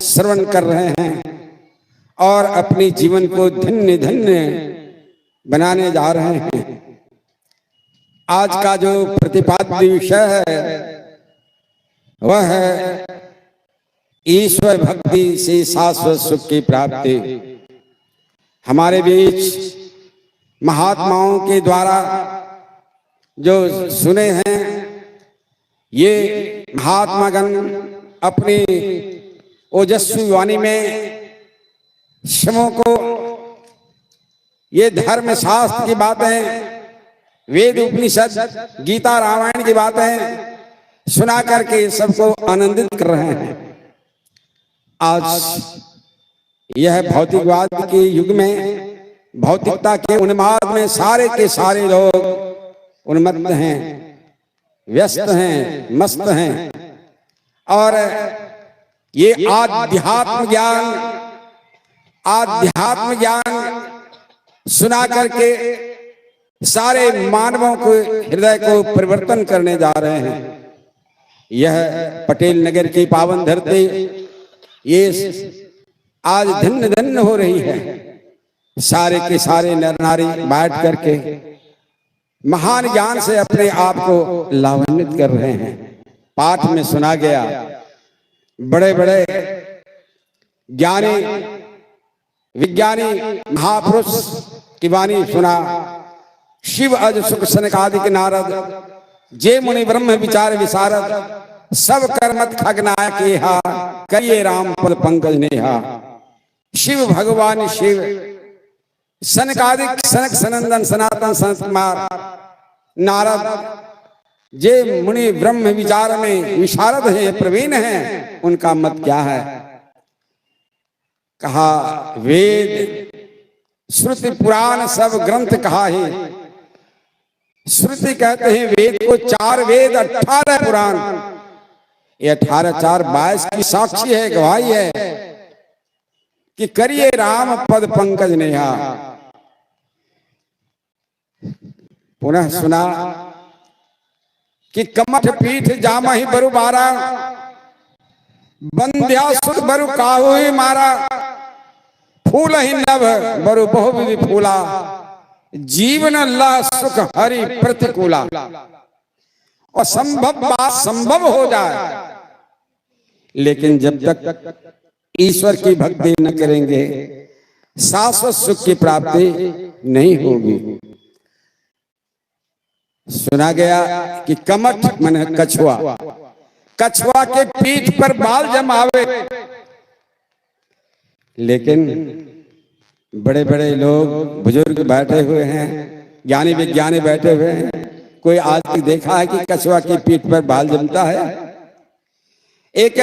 श्रवण कर रहे हैं और अपने जीवन को धन्य धन्य बनाने जा रहे हैं। आज का जो प्रतिपाद्य विषय है वह है ईश्वर भक्ति से शाश्वत सुख की प्राप्ति। हमारे बीच महात्माओं के द्वारा जो सुने हैं ये महात्मागण अपनी ओजस्वी वाणी में शिवों को ये धर्म शास्त्र की बातें, वेद उपनिषद, गीता रामायण की बातें सुना करके सबको आनंदित कर रहे हैं। आज यह भौतिकवाद के युग में, भौतिकता के उन्माद में सारे के सारे लोग उन्मत्त हैं, व्यस्त हैं, मस्त हैं और ये आध्यात्म ज्ञान सुना करके सारे मानवों को हृदय को परिवर्तन करने जा रहे हैं। यह पटेल नगर की पावन धरती ये आज धन्य धन्य हो रही है। सारे के सारे नर नारी बैठ करके महान ज्ञान से अपने आप को लाभान्वित कर रहे हैं। पाठ में सुना गया, बड़े बड़े ज्ञानी विज्ञानी महापुरुष की वाणी सुना। शिव अज सुख सनकादिक नारद, जे मुनि ब्रह्म विचार विशारद, सब कर्मत खगनाय केहा, करिए राम पद पंकज नेहा। शिव भगवान शिव सनकादिक सनक सनंदन सनातन संत कुमार नारद, जे मुनि ब्रह्म विचार में विशारद है, प्रवीण है, उनका मत क्या है? कहा वेद श्रुति पुराण सब ग्रंथ कहा है। श्रुति कहते हैं वेद को, 4 वेद 18 पुराण, ये 18 4 22 की साक्षी है, गवाही है कि करिए राम पद पंकज नेहा। पुनः सुना कि कमठ पीठ जामहि बरु बारा, बंध्या सुत बरु काहू ही मारा। फूल ही नभ बरु बहुविधि फूला, जीवन अल्लाह सुख हरि प्रतिकूला। और संभव बात संभव हो जाए, लेकिन जब तक ईश्वर की भक्ति न करेंगे शाश्वत सुख की प्राप्ति नहीं होगी। सुना गया कि कमठ माने कछुआ, कछुआ के पीठ पर बाल जमावे, लेकिन बड़े बड़े लोग बुजुर्ग बैठे हुए हैं, ज्ञानी विज्ञानी बैठे हुए हैं, कोई आज तक देखा है कि कछुआ की पीठ पर बाल जमता है? एक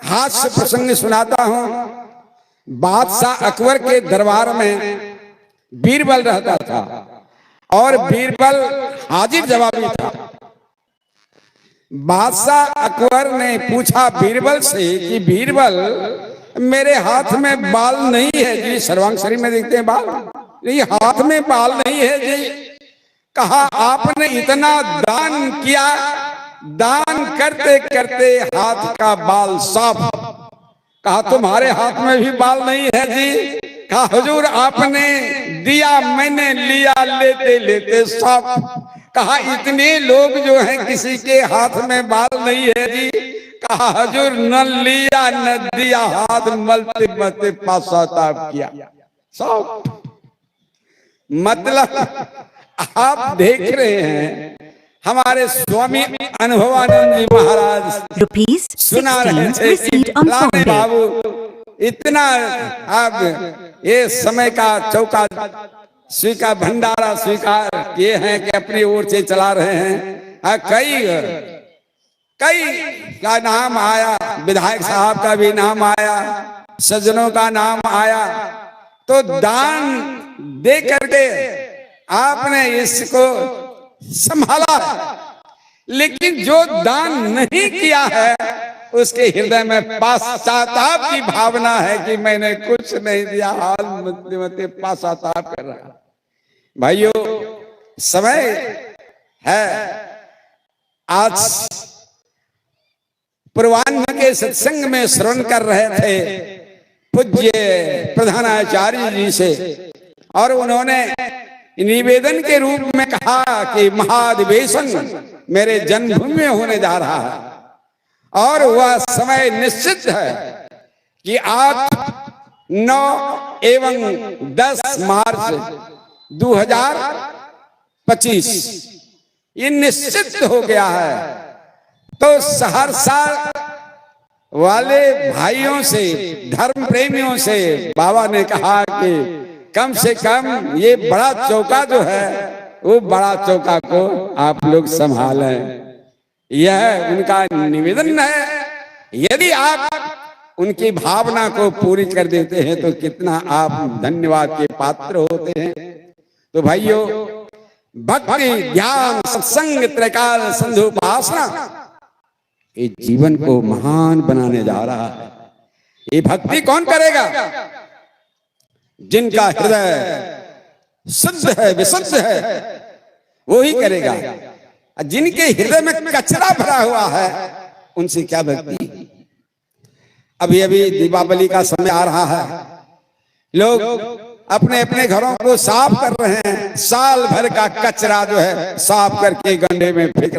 हास्य प्रसंग सुनाता हूं। बादशाह अकबर के दरबार में बीरबल रहता था और बीरबल हाजिर जवाबी था। बादशाह अकबर ने पूछा बीरबल से कि बीरबल मेरे हाथ में बाल नहीं है जी, सर्वांग शरीर में देखते हैं बाल, नहीं हाथ में बाल नहीं है जी। कहा आपने इतना दान किया, दान करते करते हाथ का बाल साफ। कहा तुम्हारे हाथ में भी बाल नहीं है जी। कहा हुजूर आपने दिया मैंने लिया, लेते लेते साफ। कहा इतने लोग जो हैं किसी के हाथ में बाल नहीं है जी। कहा हुजूर न लिया न दिया, हाथ मलते मलते पश्चाताप किया, साफ। मतलब आप देख रहे हैं हमारे स्वामी अनुभवानंद जी महाराज सुना रहे थे कि फलाने बाबू इतना आप ये समय का चौका स्वीकार, भंडारा स्वीकार किए हैं कि अपनी ओर से चला रहे हैं। कई का नाम आया, विधायक साहब का भी नाम आया, सज्जनों का नाम आया, तो दान दे करके आपने इसको संभाला। लेकिन जो दान नहीं किया है उसके हृदय में पश्चाताप की भावना है कि मैंने कुछ नहीं दिया, हाल मत पश्चाताप कर रहा। भाइयों समय है, आज पूर्वान्ह के सत्संग में श्रवण कर रहे थे पूज्य प्रधानाचार्य जी से, और उन्होंने निवेदन के रूप में कहा कि महाधिवेशन मेरे जन्मभूमि में होने जा रहा है और वह समय निश्चित है कि 8, 9 एवं 10 मार्च 2025 ये निश्चित हो गया है। तो सहरसा वाले भाइयों से, धर्म प्रेमियों से बाबा ने कहा कि कम से कम ये बड़ा चौका जो है वो बड़ा चौका को आप लोग संभालें। यह उनका निवेदन है। यदि आप उनकी भावना को पूरी कर देते हैं तो कितना आप धन्यवाद के पात्र होते हैं। तो भाइयों, भक्ति, ज्ञान, सत्संग, त्रैकाल संधि उपासना ये जीवन को महान बनाने जा रहा है। ये भक्ति कौन करेगा? जिनका हृदय शुद्ध है, विशुद्ध है, वो ही करेगा। जिनके हृदय में कचरा भरा हुआ है उनसे क्या भक्ति? अभी अभी दीपावली का समय आ रहा है, लोग अपने अपने घरों को साफ कर रहे हैं। साल भर का कचरा जो है साफ करके गड्ढे में फेंक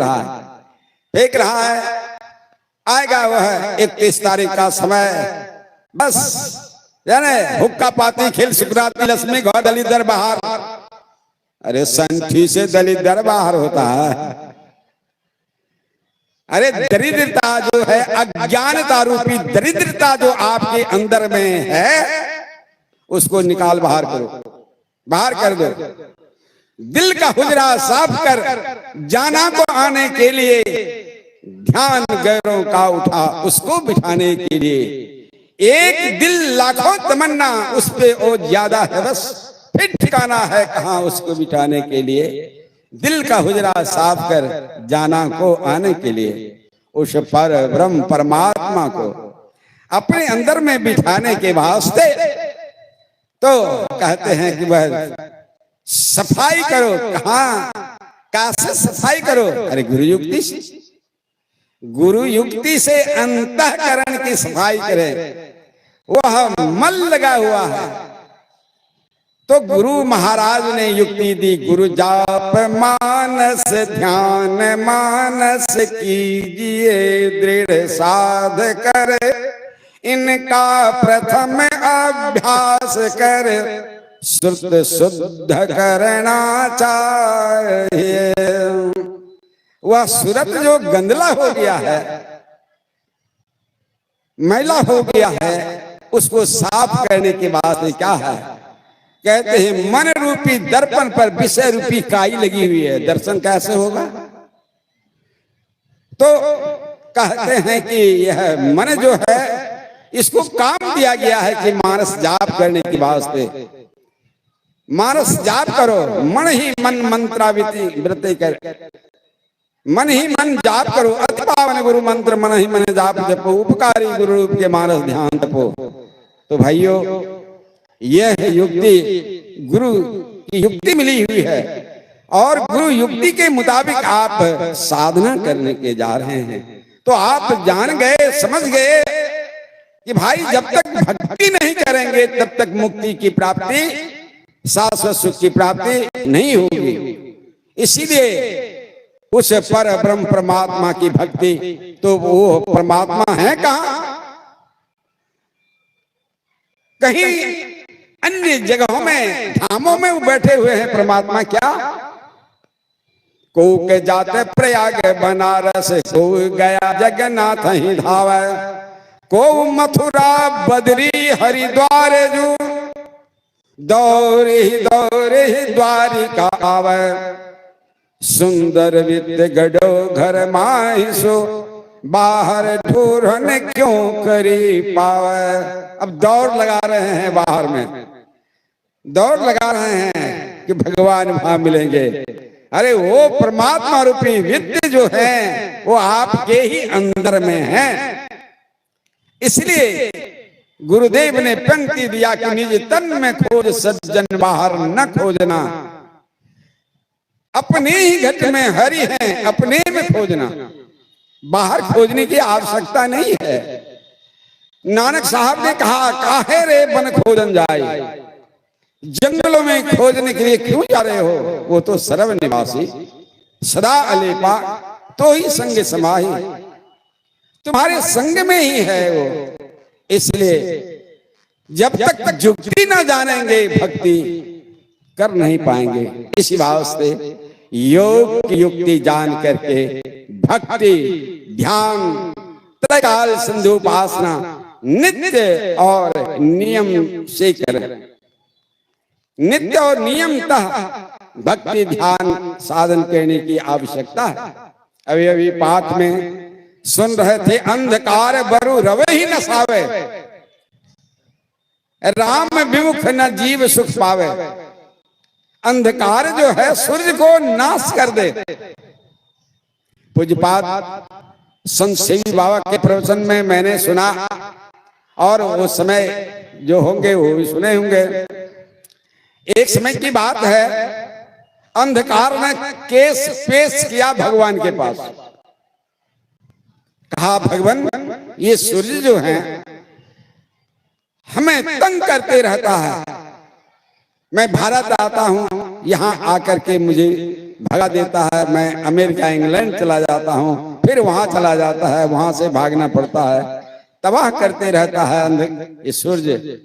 रहा है। आएगा वह 31 तारीख का समय, बस जाने हुक्का पाती खिल सुकराती लक्ष्मी घर दलित दर बाहर। अरे संठी से दलित दर बाहर होता है। अरे दरिद्रता जो है, अज्ञानता रूपी दरिद्रता जो आपके अंदर में है उसको निकाल बाहर करो, बाहर कर दो। दिल का हुजरा साफ कर जाना को आने के लिए ध्यान गैरों का उठा उसको बिठाने के लिए। एक दिल लाखों तमन्ना उस पे ओ ज्यादा है बस, फिर ठिकाना है कहां उसको बिठाने के लिए। दिल का हुजरा साफ कर जाना को आने के लिए उस पर ब्रह्म परमात्मा को अपने अंदर में बिठाने के वास्ते तो कहते हैं कि वह सफाई करो। कहां कैसे सफाई करो? अरे गुरु युक्ति से, गुरु युक्ति से अंतःकरण की सफाई करें। वह मल लगा हुआ है तो गुरु महाराज ने युक्ति दी। गुरु जाप मानस ध्यान मानस कीजिए, दृढ़ साध कर इनका प्रथम अभ्यास कर, शुद्ध शुद्ध करना चाहिए। वह सूरत जो गंदला हो गया है, मैला हो गया है, उसको साफ करने के बाद क्या है? कहते हैं मन रूपी दर्पण पर विषय रूपी काई लगी हुई है, दर्शन कैसे होगा? तो कहते हैं कि यह मन जो है इसको काम दिया गया है कि मानस जाप करने के वास्ते। मानस जाप करो, मन ही मन मंत्रावृत्ति वृत्ति कर, मन ही मन जाप करो। अति पावन गुरु मंत्र मन ही मन जाप जपो, उपकारी गुरु रूप के मानस ध्यान जपो। तो भाइयों, यह युक्ति गुरु की युक्ति मिली हुई है और गुरु युक्ति के मुताबिक आप साधना करने के जा रहे हैं। तो आप जान गए, समझ गए कि भाई जब तक भक्ति नहीं करेंगे तब तक मुक्ति की प्राप्ति, शाश्वत सुख की प्राप्ति नहीं होगी। इसीलिए उस पर ब्रह्म परमात्मा की भक्ति, तो वो परमात्मा है कहां? कहीं अन्य जगहों में, धामों में वो बैठे हुए हैं परमात्मा। क्या को के जाते प्रयाग बनारस, को गया जगन्नाथ ही धावे, को मथुरा बदरी हरिद्वार जू, दौरे ही द्वारिका आवे, सुंदर वित्त गढ़ो घर माही सो, बाहर ढूरन क्यों करी पावे। अब दौड़ लगा रहे हैं, बाहर में दौड़ लगा रहे हैं कि भगवान वहां मिलेंगे। अरे वो परमात्मा रूपी विद्य जो है वो आपके ही अंदर में है। इसलिए गुरुदेव ने पंक्ति दिया कि निज तन में खोज सज्जन, बाहर न खोजना। अपने ही घट में हरि है, अपने में खोजना। बाहर खोजने की आवश्यकता नहीं है। नानक साहब ने कहा, काहे रे बन खोजन जाए, जंगलों में खोजने के लिए क्यों जा रहे हो, वो तो सर्व निवासी सदा अलेपा तो ही संग समाही, तुम्हारे संग में ही है वो। इसलिए जब तक जुक्ति ना जानेंगे भक्ति कर नहीं पाएंगे। इसी वास्ते योग की युक्ति जान करके भक्ति ध्यान त्रैकाल संध्योपासना नित्य और नियम से करें। नित्य और नियमतः भक्ति ध्यान साधन करने की आवश्यकता है। अभी अभी पाठ में सुन रहे थे, अंधकार बरु रवे ही न सावे, राम विमुख न जीव सुख पावे। अंधकार जो है सूर्य को नाश कर दे। पूज्यपाद संत सेवी बाबा के प्रवचन में मैंने सुना, और वो समय जो होंगे वो भी सुने होंगे। एक समय की बात है, अंधकार ने केस पेश किया भगवान के पास। कहा, भगवान ये सूर्य जो है हमें तंग करते रहता है, मैं भारत आता हूं, यहां आकर के मुझे भगा देता है, मैं अमेरिका इंग्लैंड चला जाता हूं, फिर वहां चला जाता है, वहां से भागना पड़ता है, तबाह करते रहता है ये सूर्य।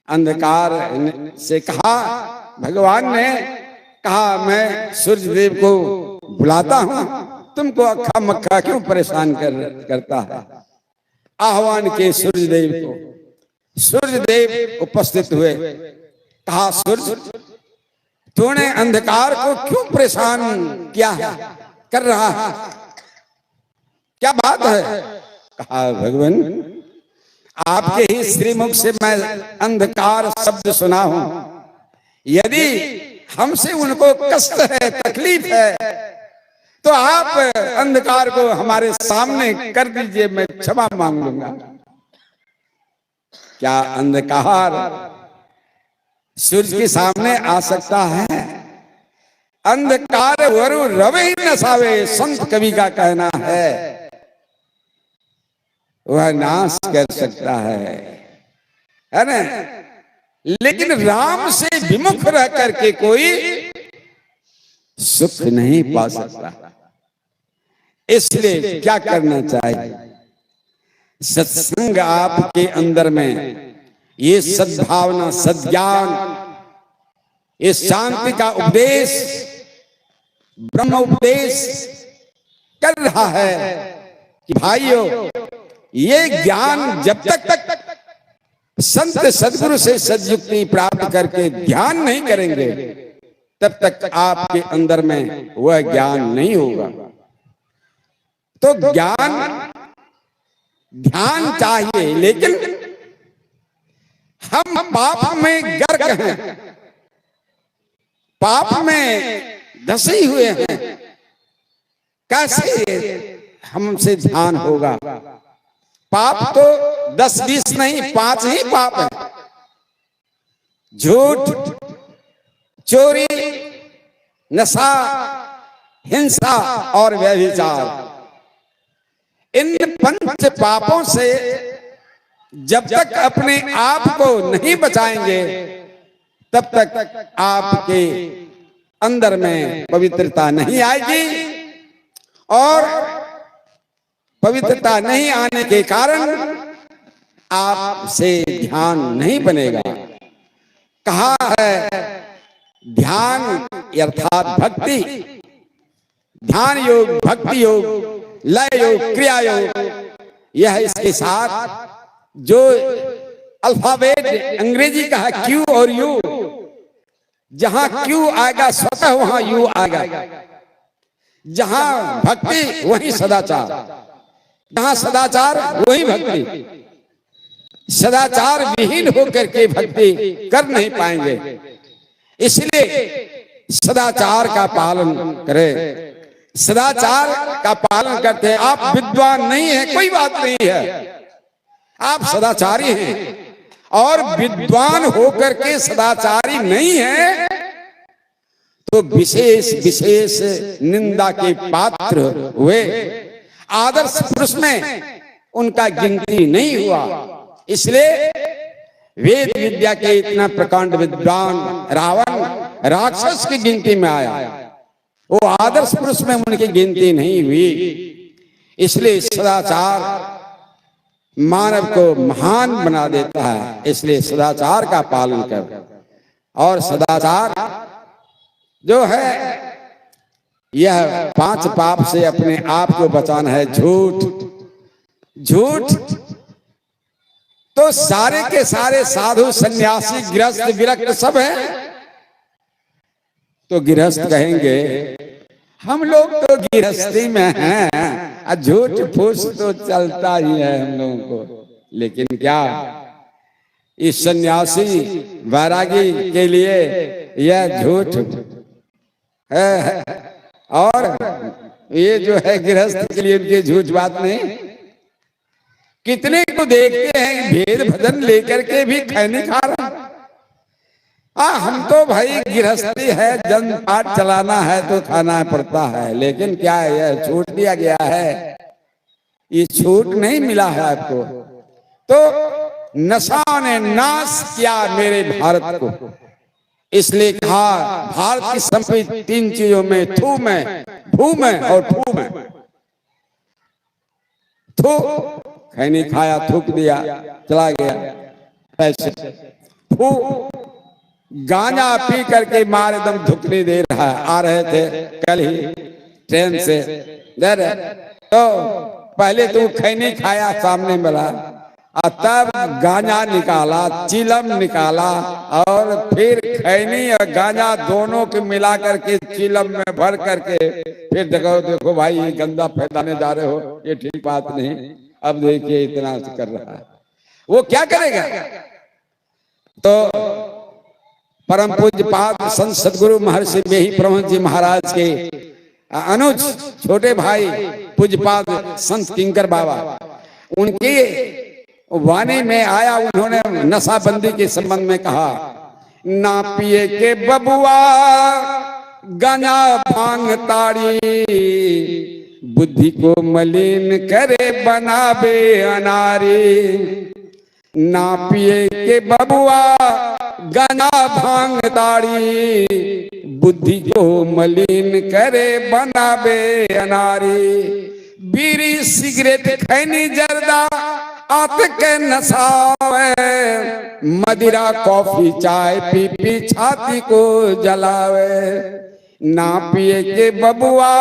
अंधकार से कहा, भगवान ने कहा, मैं सूर्य देव को बुलाता हूं, तुमको अक्खा मक्खा क्यों परेशान करता है। आह्वान के सूर्य देव को, सूर्य देव उपस्थित हुए। कहा, सूर्य तूने अंधकार को क्यों परेशान किया है, कर रहा है, क्या बात है। कहा, भगवान आपके ही श्रीमुख से मैं अंधकार शब्द सुना हूं, यदि हमसे उनको कष्ट है, तकलीफ है, तो आप अंधकार को हमारे सामने कर दीजिए, मैं क्षमा मांग लूंगा। क्या अंधकार सूर्य के सामने आ सकता है? अंधकार वरु रवे ही न सावे, संत कवि का कहना है, वह नाश कर सकता है ना। लेकिन राम से विमुख रह करके कोई सुख नहीं पा सकता। इसलिए क्या करना चाहिए? सत्संग आपके अंदर में ये सद्भावना, सद्ज्ञान, ये शांति का उपदेश, ब्रह्म उपदेश कर रहा है कि भाइयों, ये ज्ञान जब तक संत सद्गुरु से सद्युक्ति प्राप्त करके ध्यान नहीं करेंगे, तब तक आपके अंदर में वह ज्ञान नहीं होगा। तो ज्ञान ध्यान चाहिए, लेकिन हम पाप में गर्क हैं, पाप में धसे हुए हैं, कैसे हमसे ध्यान होगा? पाप तो 10-20 नहीं, 5 ही पाप है। झूठ, चोरी, नशा, हिंसा और व्यभिचार, इन 5 पापों से जब तक अपने आप को नहीं बचाएंगे, तब तक आपके अंदर में पवित्रता नहीं आएगी, और पवित्रता नहीं आने के कारण आपसे ध्यान नहीं बनेगा। कहा है, ध्यान अर्थात भक्ति, ध्यान योग, भक्ति योग, लय योग, क्रिया योग, यह इसके साथ जो अल्फाबेट अंग्रेजी का है क्यू और यू, जहां क्यू आएगा स्वतः वहां यू आएगा। जहां भक्ति वहीं सदाचार, जहां सदाचार वहीं भक्ति। सदाचार विहीन होकर के भक्ति कर नहीं पाएंगे, इसलिए सदाचार का पालन करें। सदाचार का पालन करते हैं। आप विद्वान नहीं है, कोई बात नहीं है, आप सदाचारी हैं, और विद्वान होकर के सदाचारी नहीं है तो विशेष विशेष निंदा के पात्र हुए। आदर्श पुरुष में उनका गिनती नहीं हुआ। इसलिए वेद विद्या के इतना प्रकांड विद्वान रावण राक्षस की गिनती में आया, वो आदर्श पुरुष में उनकी गिनती नहीं हुई। इसलिए सदाचार मानव को महान बना देता है। इसलिए सदाचार का पालन कर, और सदाचार जो है यह 5 पाप से अपने आप को बचाना है। झूठ तो सारे के सारे साधु सन्यासी गृहस्थ विरक्त सब है, तो गृहस्थ कहेंगे हम लोग तो गृहस्थी में हैं, झूठ फूस तो चलता ही है हम लोगों को। लेकिन क्या इस सन्यासी वैरागी के लिए यह झूठ है, और ये जो है गृहस्थ के लिए उनकी झूठ बात नहीं। कितने को देखते हैं भेद भजन लेकर के भी खैनी खा रहा। हम तो भाई गृहस्थी है, जन पाठ चलाना है तो खाना पड़ता है, लेकिन क्या है यह छूट दिया गया है, ये छूट नहीं मिला है आपको। तो नशा ने नाश किया मेरे भारत को। इसलिए कहा भारत की संपत्ति 3 चीजों में, थू में, भू में और फू में। थू खैनी खाया, थूक दिया, चला गया ऐसे। फू गांजा पी करके मार एकदम धुकनी दे रहा है। आ रहे थे कल ही ट्रेन से, तो पहले तो खैनी खाया सामने मिला, और तब गांजा निकाला, चिलम निकाला, और फिर खैनी और गांजा दोनों को मिला करके चिलम में भर करके फिर देखो भाई ये गंदा फैलाने जा रहे हो, ये ठीक बात नहीं। अब देखिए इतना कर रहा है, वो क्या करेगा। तो परम पूज्य पाद संत सदगुरु महर्षि बेही प्रमोद जी महाराज के अनुज छोटे भाई पूज्यपाद संत किंकर बाबा, उनके वाणी में आया, उन्होंने नशाबंदी के संबंध में कहा, ना पिए के बबुआ गांजा भांग ताड़ी, बुद्धि को मलिन करे बनावे अनारी। ना पिए के बबुआ गांजा भांग ताड़ी, बुद्धि को मलिन करे बनावे अनारी। बीड़ी सिगरेट खैनी जर्दा आत के नसावे, मदिरा कॉफी चाय पी पी छाती को जलावे। ना पिए के बबुआ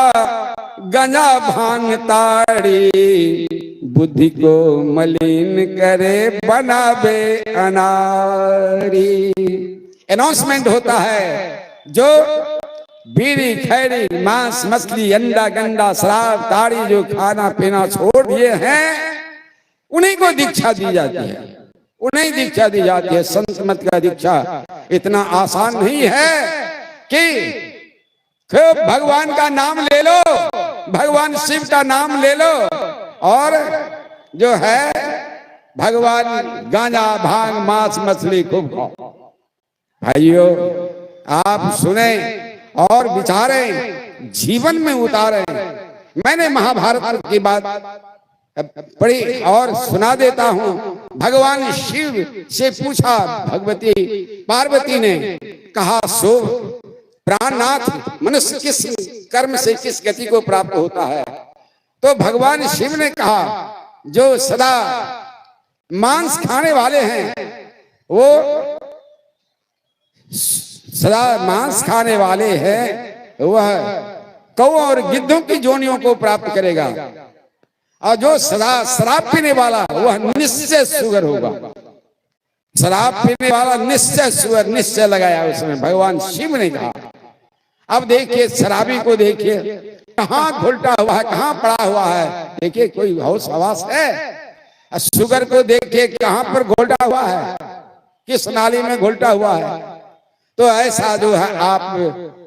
गांजा भांग ताड़ी, बुद्धि को मलिन करे बनावे अनारी। अनाउंसमेंट होता है, जो बीड़ी खैरी मांस मछली अंडा गंडा शराब ताड़ी जो खाना पीना छोड़ दिए हैं, उन्हीं को दीक्षा दी जाती है, उन्हें दीक्षा दी जाती है। संत मत का दीक्षा इतना आसान नहीं है कि खूब भगवान का नाम ले लो, भगवान शिव का नाम ले लो, और जो है भगवान गांजा भांग मांस मछली खूब खाओ। भाइयों आप सुने और विचारें, जीवन में उतारें। मैंने महाभारत की बात पढ़ी और सुना देता हूं। भगवान शिव से पूछा भगवती पार्वती ने, कहा सो प्राणनाथ मनुष्य किस कर्म से किस गति को प्राप्त होता है। तो भगवान शिव ने कहा, जो सदा मांस खाने वाले हैं, वो सदा मांस खाने वाले हैं, वह कौओं और गिद्धों की जोनियों को प्राप्त करेगा, और जो सदा शराब पीने वाला वह निश्चय सुअर होगा। शराब पीने वाला निश्चय सुअर, निश्चय लगाया उसमें भगवान शिव ने कहा। अब देखिए शराबी को देखिए कहाँ घुलटा हुआ है, कहाँ पड़ा हुआ है, देखिए कोई होश हवास है। शुगर को देखिए कहाँ पर घुलटा हुआ है, किस नाली में घुलटा हुआ है। तो ऐसा जो है आप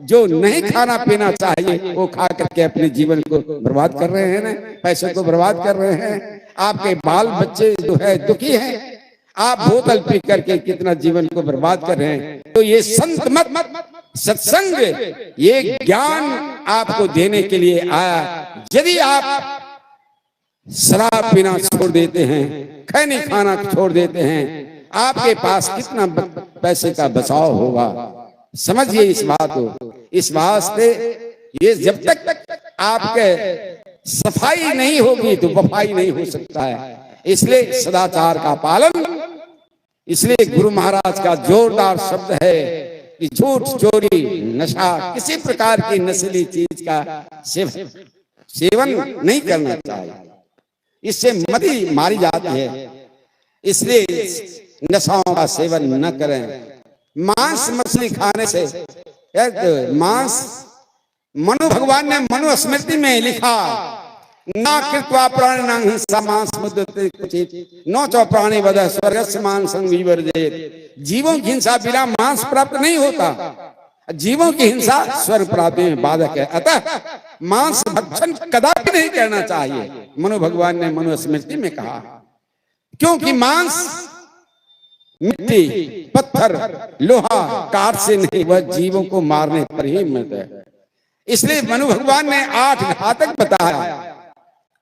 जो नहीं खाना पीना चाहिए वो खा करके अपने जीवन को बर्बाद कर रहे हैं ना, पैसे को बर्बाद कर रहे हैं। आपके बाल बच्चे जो है दुखी हैं, आप बोतल पी करके कितना जीवन को बर्बाद कर रहे हैं। तो ये संत मत सत्संग ये ज्ञान आपको देने के लिए आया। यदि आप शराब पीना छोड़ देते हैं, खैनी खाना छोड़ देते हैं, आपके पास कितना पैसे का बचाव होगा। समझिए इस बात को। इस वास्ते ये जब तक आपके सफाई नहीं होगी तो वफाई नहीं हो सकता है। इसलिए सदाचार का पालन, इसलिए गुरु महाराज का जोरदार शब्द है कि झूठ, चोरी, नशा, किसी प्रकार की नशीली चीज का सेवन नहीं करना चाहिए। इससे मति मारी जाती है। इसलिए नशाओं का सेवन न करें। मांस मछली खाने से, मांस, मनु भगवान ने मनु स्मृति में लिखा, ना कृत्वा प्राणिनां हिंसा मांस मुद्यते क्वचित् नो च प्राणी वध स्वर्गस्य मांसं विवर्जेत। जीवों की हिंसा बिना मांस प्राप्त नहीं होता। जीवों की हिंसा स्वर्ग प्राप्ति में बाधक है। अतः मांस भक्षण कदापि नहीं करना चाहिए, मनु भगवान ने मनु स्मृति में कहा। क्योंकि मांस मिट्टी, पत्थर, लोहा, काट से नहीं, वह जीवों को मारने पर ही मिलता है। इसलिए मनु भगवान ने 8 घातक बताया।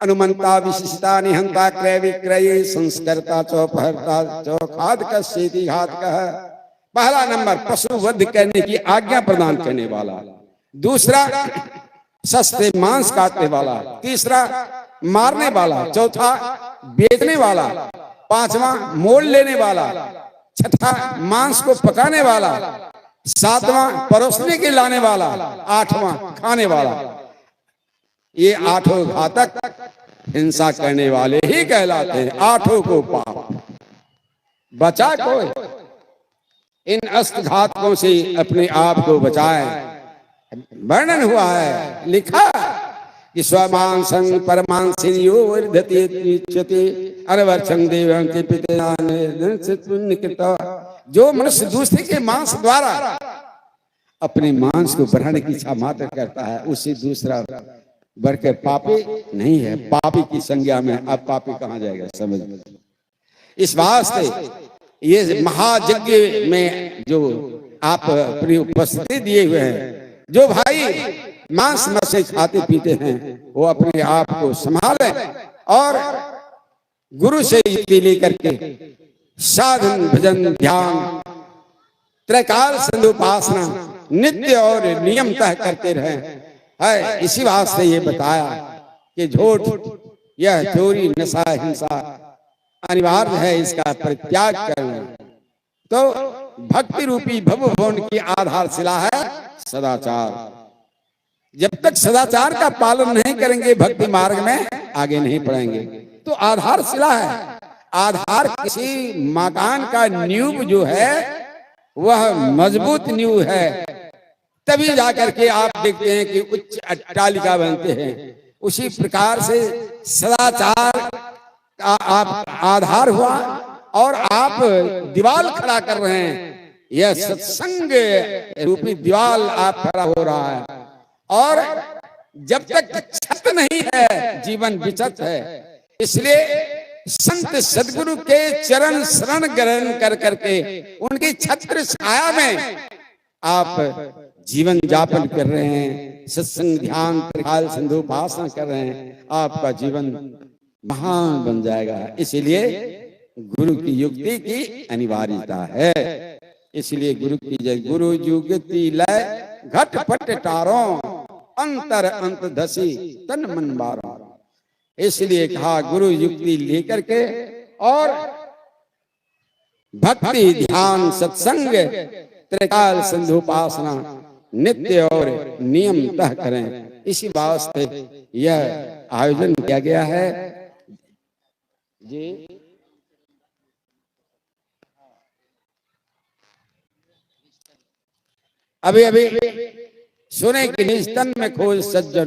अनुमंता, विशिष्टा, निहंता, क्रय विक्रय, संस्कर्ता, चौपहरता, चौखादक, सेति घातक। पहला नंबर पशु वध करने की आज्ञा प्रदान करने वाला। दूसरा सस्ते मांस काटने वाला। तीसरा मारने वाला। चौथा बेचने वाला। पांचवा मोल लेने वाला। छठा मांस को पकाने वाला। सातवां परोसने के लाने वाला। आठवां खाने वाला। ये 8 घातक हिंसा करने वाले ही कहलाते हैं। 8 को पाप। बचा कोई? इन अष्ट घातकों से अपने आप को बचाएं। वर्णन हुआ है, लिखा कि स्वमांसं परमांसिन यो वर्धते इच्छति अनवर्षं देवं के पितरान। जो मनुष्य दूसरे के मांस द्वारा अपने मांस को बढ़ाने की इच्छा मात्र करता है, उसे दूसरा बढ़कर पापी नहीं है। पापी की संज्ञा में अब पापी कहां जाएगा, समझ। इस वास्ते ये महायज्ञ में जो आप अपनी उपस्थिति दिए हुए हैं, जो भाई मांस मछली खाते पीते हैं, वो अपने आप को संभालें और गुरु से युक्ति लेकर के साधन, भजन, ध्यान, त्रैकाल संध्योपासना नित्य और नियमतः करते रहें। है इसी वास्ते ये बताया कि झूठ, यह चोरी, नशा, हिंसा अनिवार्य है, इसका परित्याग करना। तो भक्ति रूपी भवभवन की आधारशिला है सदाचार। जब तक सदाचार का पालन नहीं करेंगे, भक्ति मार्ग में आगे नहीं बढ़ेंगे। तो आधारशिला है। आधार किसी मकान का नींव जो है वह मजबूत नींव है, तभी जाकर के आप देखते हैं कि उच्च अट्टालिका बनते हैं। उसी प्रकार से सदाचार आप आधार हुआ और आप दीवाल खड़ा कर रहे हैं। यह सत्संग रूपी दीवाल आप खड़ा हो रहा है। और जब तक छत नहीं है, जीवन विचत है। इसलिए संत सदगुरु के चरण शरण ग्रहण कर करके उनकी छत्र छाया में आप जीवन यापन कर रहे हैं। सत्संग, ध्यान, त्रैकाल संध्योपासना कर रहे हैं। आपका जीवन महान बन जाएगा। इसलिए गुरु की युक्ति की अनिवार्यता है। इसलिए गुरु की जय। गुरु युक्ति लय घटपट टारो अंतर अंत धसी तन मन बारो। इसलिए कहा गुरु युक्ति लेकर के और भक्ति, ध्यान, सत्संग, त्रैकाल संध्योपासना नित्य और नियमतः करें। इसी वास्ते यह आयोजन किया गया है जी। अभी सुने कि निस्तन में खोज सज्जन,